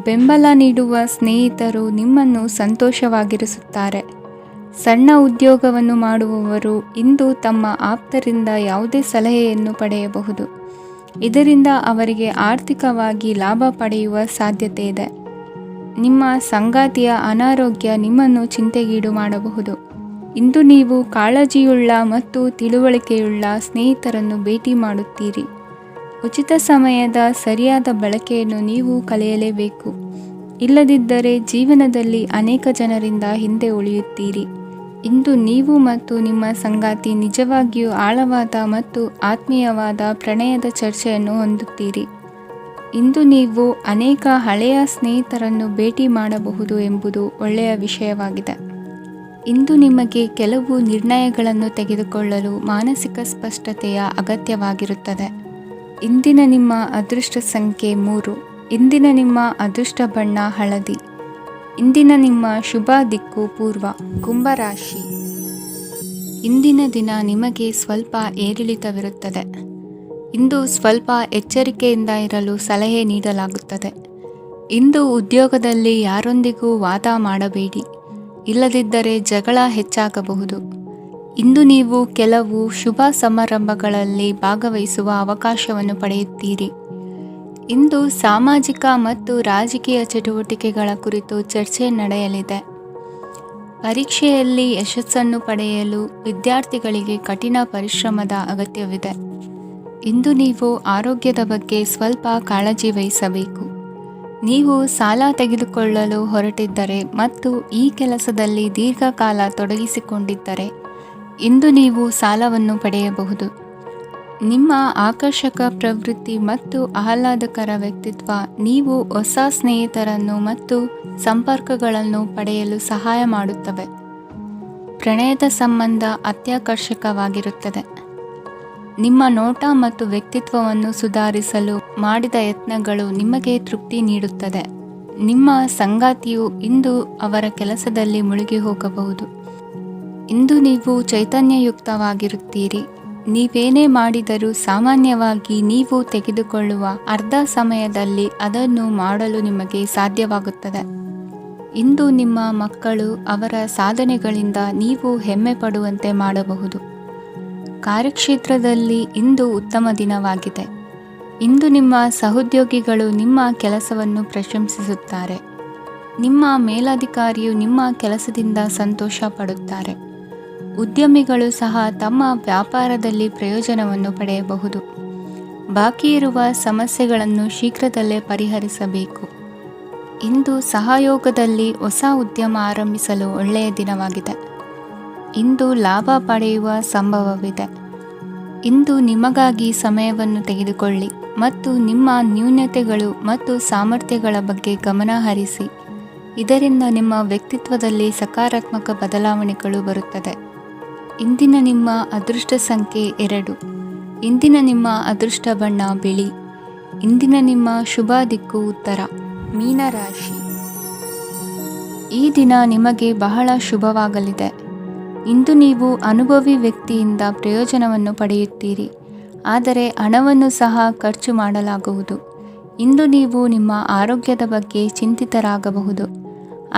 ಬೆಂಬಲ ನೀಡುವ ಸ್ನೇಹಿತರು ನಿಮ್ಮನ್ನು ಸಂತೋಷವಾಗಿರಿಸುತ್ತಾರೆ. ಸಣ್ಣ ಉದ್ಯೋಗವನ್ನು ಮಾಡುವವರು ಇಂದು ತಮ್ಮ ಆಪ್ತರಿಂದ ಯಾವುದೇ ಸಲಹೆಯನ್ನು ಪಡೆಯಬಹುದು. ಇದರಿಂದ ಅವರಿಗೆ ಆರ್ಥಿಕವಾಗಿ ಲಾಭ ಪಡೆಯುವ ಸಾಧ್ಯತೆ ಇದೆ. ನಿಮ್ಮ ಸಂಗಾತಿಯ ಅನಾರೋಗ್ಯ ನಿಮ್ಮನ್ನು ಚಿಂತೆಗೀಡು ಮಾಡಬಹುದು. ಇಂದು ನೀವು ಕಾಳಜಿಯುಳ್ಳ ಮತ್ತು ತಿಳುವಳಿಕೆಯುಳ್ಳ ಸ್ನೇಹಿತರನ್ನು ಭೇಟಿ ಮಾಡುತ್ತೀರಿ. ಉಚಿತ ಸಮಯದ ಸರಿಯಾದ ಬಳಕೆಯನ್ನು ನೀವು ಕಲಿಯಲೇಬೇಕು. ಇಲ್ಲದಿದ್ದರೆ ಜೀವನದಲ್ಲಿ ಅನೇಕ ಜನರಿಂದ ಹಿಂದೆ ಉಳಿಯುತ್ತೀರಿ. ಇಂದು ನೀವು ಮತ್ತು ನಿಮ್ಮ ಸಂಗಾತಿ ನಿಜವಾಗಿಯೂ ಆಳವಾದ ಮತ್ತು ಆತ್ಮೀಯವಾದ ಪ್ರಣಯದ ಚರ್ಚೆಯನ್ನು ಹೊಂದುತ್ತೀರಿ. ಇಂದು ನೀವು ಅನೇಕ ಹಳೆಯ ಸ್ನೇಹಿತರನ್ನು ಭೇಟಿ ಮಾಡಬಹುದು ಎಂಬುದು ಒಳ್ಳೆಯ ವಿಷಯವಾಗಿದೆ. ಇಂದು ನಿಮಗೆ ಕೆಲವು ನಿರ್ಣಯಗಳನ್ನು ತೆಗೆದುಕೊಳ್ಳಲು ಮಾನಸಿಕ ಸ್ಪಷ್ಟತೆಯ ಅಗತ್ಯವಾಗಿರುತ್ತದೆ. ಇಂದಿನ ನಿಮ್ಮ ಅದೃಷ್ಟ ಸಂಖ್ಯೆ 3. ಇಂದಿನ ನಿಮ್ಮ ಅದೃಷ್ಟ ಬಣ್ಣ ಹಳದಿ. ಇಂದಿನ ನಿಮ್ಮ ಶುಭ ದಿಕ್ಕು ಪೂರ್ವ. ಕುಂಭರಾಶಿ. ಇಂದಿನ ದಿನ ನಿಮಗೆ ಸ್ವಲ್ಪ ಏರಿಳಿತವಿರುತ್ತದೆ. ಇಂದು ಸ್ವಲ್ಪ ಎಚ್ಚರಿಕೆಯಿಂದ ಇರಲು ಸಲಹೆ ನೀಡಲಾಗುತ್ತದೆ. ಇಂದು ಉದ್ಯೋಗದಲ್ಲಿ ಯಾರೊಂದಿಗೂ ವಾದ ಮಾಡಬೇಡಿ, ಇಲ್ಲದಿದ್ದರೆ ಜಗಳ ಹೆಚ್ಚಾಗಬಹುದು. ಇಂದು ನೀವು ಕೆಲವು ಶುಭ ಸಮಾರಂಭಗಳಲ್ಲಿ ಭಾಗವಹಿಸುವ ಅವಕಾಶವನ್ನು ಪಡೆಯುತ್ತೀರಿ. ಇಂದು ಸಾಮಾಜಿಕ ಮತ್ತು ರಾಜಕೀಯ ಚಟುವಟಿಕೆಗಳ ಕುರಿತು ಚರ್ಚೆ ನಡೆಯಲಿದೆ. ಪರೀಕ್ಷೆಯಲ್ಲಿ ಯಶಸ್ಸನ್ನು ಪಡೆಯಲು ವಿದ್ಯಾರ್ಥಿಗಳಿಗೆ ಕಠಿಣ ಪರಿಶ್ರಮದ ಅಗತ್ಯವಿದೆ. ಇಂದು ನೀವು ಆರೋಗ್ಯದ ಬಗ್ಗೆ ಸ್ವಲ್ಪ ಕಾಳಜಿ ವಹಿಸಬೇಕು. ನೀವು ಸಾಲ ತೆಗೆದುಕೊಳ್ಳಲು ಹೊರಟಿದ್ದರೆ ಮತ್ತು ಈ ಕೆಲಸದಲ್ಲಿ ದೀರ್ಘಕಾಲ ತೊಡಗಿಸಿಕೊಂಡಿದ್ದರೆ ಇಂದು ನೀವು ಸಾಲವನ್ನು ಪಡೆಯಬಹುದು. ನಿಮ್ಮ ಆಕರ್ಷಕ ಪ್ರವೃತ್ತಿ ಮತ್ತು ಆಹ್ಲಾದಕರ ವ್ಯಕ್ತಿತ್ವ ನೀವು ಹೊಸ ಸ್ನೇಹಿತರನ್ನು ಮತ್ತು ಸಂಪರ್ಕಗಳನ್ನು ಪಡೆಯಲು ಸಹಾಯ ಮಾಡುತ್ತವೆ. ಪ್ರಣಯದ ಸಂಬಂಧ ಅತ್ಯಾಕರ್ಷಕವಾಗಿರುತ್ತದೆ. ನಿಮ್ಮ ನೋಟ ಮತ್ತು ವ್ಯಕ್ತಿತ್ವವನ್ನು ಸುಧಾರಿಸಲು ಮಾಡಿದ ಯತ್ನಗಳು ನಿಮಗೆ ತೃಪ್ತಿ ನೀಡುತ್ತದೆ. ನಿಮ್ಮ ಸಂಗಾತಿಯು ಇಂದು ಅವರ ಕೆಲಸದಲ್ಲಿ ಮುಳುಗಿ ಹೋಗಬಹುದು. ಇಂದು ನೀವು ಚೈತನ್ಯಯುಕ್ತವಾಗಿರುತ್ತೀರಿ. ನೀವೇನೇ ಮಾಡಿದರೂ ಸಾಮಾನ್ಯವಾಗಿ ನೀವು ತೆಗೆದುಕೊಳ್ಳುವ ಅರ್ಧ ಸಮಯದಲ್ಲಿ ಅದನ್ನು ಮಾಡಲು ನಿಮಗೆ ಸಾಧ್ಯವಾಗುತ್ತದೆ. ಇಂದು ನಿಮ್ಮ ಮಕ್ಕಳು ಅವರ ಸಾಧನೆಗಳಿಂದ ನೀವು ಹೆಮ್ಮೆ ಪಡುವಂತೆ ಮಾಡಬಹುದು. ಕಾರ್ಯಕ್ಷೇತ್ರದಲ್ಲಿ ಇಂದು ಉತ್ತಮ ದಿನವಾಗಿದೆ. ಇಂದು ನಿಮ್ಮ ಸಹೋದ್ಯೋಗಿಗಳು ನಿಮ್ಮ ಕೆಲಸವನ್ನು ಪ್ರಶಂಸಿಸುತ್ತಾರೆ. ನಿಮ್ಮ ಮೇಲಧಿಕಾರಿಯು ನಿಮ್ಮ ಕೆಲಸದಿಂದ ಸಂತೋಷ ಪಡುತ್ತಾರೆ. ಉದ್ಯಮಿಗಳು ಸಹ ತಮ್ಮ ವ್ಯಾಪಾರದಲ್ಲಿ ಪ್ರಯೋಜನವನ್ನು ಪಡೆಯಬಹುದು. ಬಾಕಿ ಇರುವ ಸಮಸ್ಯೆಗಳನ್ನು ಶೀಘ್ರದಲ್ಲೇ ಪರಿಹರಿಸಬೇಕು. ಇಂದು ಸಹಯೋಗದಲ್ಲಿ ಹೊಸ ಉದ್ಯಮ ಆರಂಭಿಸಲು ಒಳ್ಳೆಯ ದಿನವಾಗಿದೆ. ಇಂದು ಲಾಭ ಪಡೆಯುವ ಸಂಭವವಿದೆ. ಇಂದು ನಿಮಗಾಗಿ ಸಮಯವನ್ನು ತೆಗೆದುಕೊಳ್ಳಿ ಮತ್ತು ನಿಮ್ಮ ನ್ಯೂನತೆಗಳು ಮತ್ತು ಸಾಮರ್ಥ್ಯಗಳ ಬಗ್ಗೆ ಗಮನ ಹರಿಸಿ. ಇದರಿಂದ ನಿಮ್ಮ ವ್ಯಕ್ತಿತ್ವದಲ್ಲಿ ಸಕಾರಾತ್ಮಕ ಬದಲಾವಣೆಗಳು ಬರುತ್ತದೆ. ಇಂದಿನ ನಿಮ್ಮ ಅದೃಷ್ಟ ಸಂಖ್ಯೆ 2. ಇಂದಿನ ನಿಮ್ಮ ಅದೃಷ್ಟ ಬಣ್ಣ ಬಿಳಿ. ಇಂದಿನ ನಿಮ್ಮ ಶುಭ ದಿಕ್ಕು ಉತ್ತರ. ಮೀನರಾಶಿ. ಈ ದಿನ ನಿಮಗೆ ಬಹಳ ಶುಭವಾಗಲಿದೆ. ಇಂದು ನೀವು ಅನುಭವಿ ವ್ಯಕ್ತಿಯಿಂದ ಪ್ರಯೋಜನವನ್ನು ಪಡೆಯುತ್ತೀರಿ, ಆದರೆ ಹಣವನ್ನು ಸಹ ಖರ್ಚು ಮಾಡಲಾಗುವುದು. ಇಂದು ನೀವು ನಿಮ್ಮ ಆರೋಗ್ಯದ ಬಗ್ಗೆ ಚಿಂತಿತರಾಗಬಹುದು,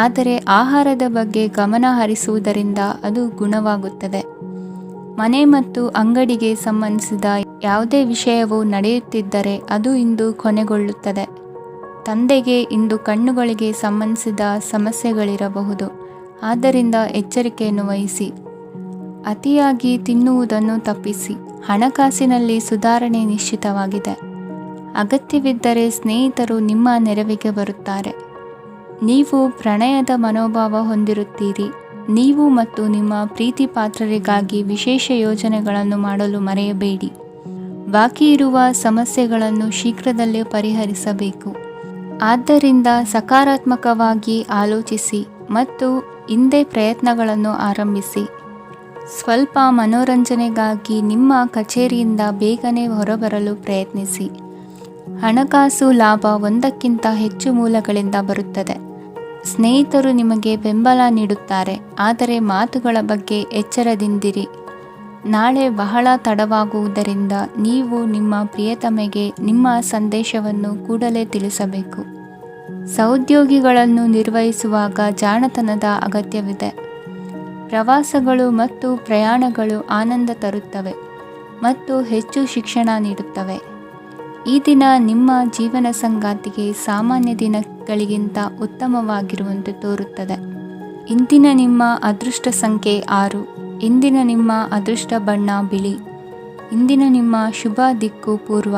ಆದರೆ ಆಹಾರದ ಬಗ್ಗೆ ಗಮನ ಹರಿಸುವುದರಿಂದ ಅದು ಗುಣವಾಗುತ್ತದೆ. ಮನೆ ಮತ್ತು ಅಂಗಡಿಗೆ ಸಂಬಂಧಿಸಿದ ಯಾವುದೇ ವಿಷಯವು ನಡೆಯುತ್ತಿದ್ದರೆ ಅದು ಇಂದು ಕೊನೆಗೊಳ್ಳುತ್ತದೆ. ತಂದೆಗೆ ಇಂದು ಕಣ್ಣುಗಳಿಗೆ ಸಂಬಂಧಿಸಿದ ಸಮಸ್ಯೆಗಳಿರಬಹುದು, ಆದ್ದರಿಂದ ಎಚ್ಚರಿಕೆಯನ್ನು ವಹಿಸಿ. ಅತಿಯಾಗಿ ತಿನ್ನುವುದನ್ನು ತಪ್ಪಿಸಿ. ಹಣಕಾಸಿನಲ್ಲಿ ಸುಧಾರಣೆ ನಿಶ್ಚಿತವಾಗಿದೆ. ಅಗತ್ಯವಿದ್ದರೆ ಸ್ನೇಹಿತರು ನಿಮ್ಮ ನೆರವಿಗೆ ಬರುತ್ತಾರೆ. ನೀವು ಪ್ರಣಯದ ಮನೋಭಾವ ಹೊಂದಿರುತ್ತೀರಿ. ನೀವು ಮತ್ತು ನಿಮ್ಮ ಪ್ರೀತಿ ಪಾತ್ರರಿಗಾಗಿ ವಿಶೇಷ ಯೋಜನೆಗಳನ್ನು ಮಾಡಲು ಮರೆಯಬೇಡಿ. ಬಾಕಿ ಇರುವ ಸಮಸ್ಯೆಗಳನ್ನು ಶೀಘ್ರದಲ್ಲೇ ಪರಿಹರಿಸಬೇಕು. ಆದ್ದರಿಂದ ಸಕಾರಾತ್ಮಕವಾಗಿ ಆಲೋಚಿಸಿ ಮತ್ತು ಹಿಂದೆ ಪ್ರಯತ್ನಗಳನ್ನು ಆರಂಭಿಸಿ. ಸ್ವಲ್ಪ ಮನೋರಂಜನೆಗಾಗಿ ನಿಮ್ಮ ಕಚೇರಿಯಿಂದ ಬೇಗನೆ ಹೊರಬರಲು ಪ್ರಯತ್ನಿಸಿ. ಹಣಕಾಸು ಲಾಭ ಒಂದಕ್ಕಿಂತ ಹೆಚ್ಚು ಮೂಲಗಳಿಂದ ಬರುತ್ತದೆ. ಸ್ನೇಹಿತರು ನಿಮಗೆ ಬೆಂಬಲ ನೀಡುತ್ತಾರೆ, ಆದರೆ ಮಾತುಗಳ ಬಗ್ಗೆ ಎಚ್ಚರದಿಂದಿರಿ. ನಾಳೆ ಬಹಳ ತಡವಾಗುವುದರಿಂದ ನೀವು ನಿಮ್ಮ ಪ್ರಿಯತಮೆಗೆ ನಿಮ್ಮ ಸಂದೇಶವನ್ನು ಕೂಡಲೇ ತಿಳಿಸಬೇಕು. ಸಹೋದ್ಯೋಗಿಗಳನ್ನು ನಿರ್ವಹಿಸುವಾಗ ಜಾಣತನದ ಅಗತ್ಯವಿದೆ. ಪ್ರವಾಸಗಳು ಮತ್ತು ಪ್ರಯಾಣಗಳು ಆನಂದ ತರುತ್ತವೆ ಮತ್ತು ಹೆಚ್ಚು ಶಿಕ್ಷಣ ನೀಡುತ್ತವೆ. ಈ ದಿನ ನಿಮ್ಮ ಜೀವನ ಸಂಗಾತಿಗೆ ಸಾಮಾನ್ಯ ದಿನಗಳಿಗಿಂತ ಉತ್ತಮವಾಗಿರುವಂತೆ ತೋರುತ್ತದೆ. ಇಂದಿನ ನಿಮ್ಮ ಅದೃಷ್ಟ ಸಂಖ್ಯೆ 6. ಇಂದಿನ ನಿಮ್ಮ ಅದೃಷ್ಟ ಬಣ್ಣ ಬಿಳಿ. ಇಂದಿನ ನಿಮ್ಮ ಶುಭ ದಿಕ್ಕು ಪೂರ್ವ.